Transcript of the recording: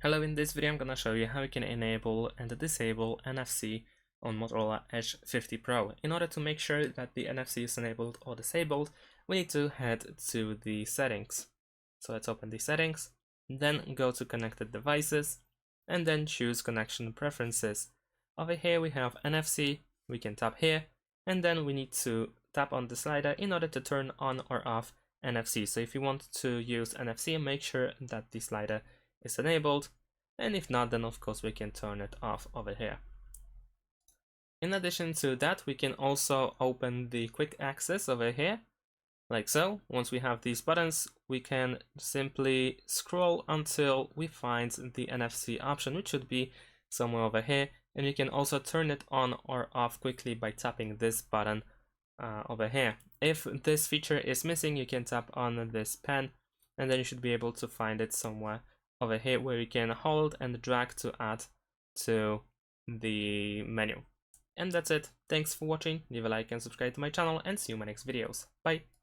Hello, in this video I'm gonna show you how you can enable and disable NFC on Motorola Edge 50 Pro. In order to make sure that the NFC is enabled or disabled, we need to head to the settings. So let's open the settings, then go to connected devices, and then choose connection preferences. Over here we have NFC, we can tap here, and then we need to tap on the slider in order to turn on or off NFC. So if you want to use NFC, make sure that the slider is enabled, and if not, then of course we can turn it off over here. In addition to that, we can also open the quick access over here, like so. Once we have these buttons, we can simply scroll until we find the NFC option, which should be somewhere over here, and you can also turn it on or off quickly by tapping this button over here. If this feature is missing, you can tap on this pen, and then you should be able to find it somewhere over here where you can hold and drag to add to the menu. And that's it. Thanks for watching. Leave a like and subscribe to my channel, and see you in my next videos. Bye.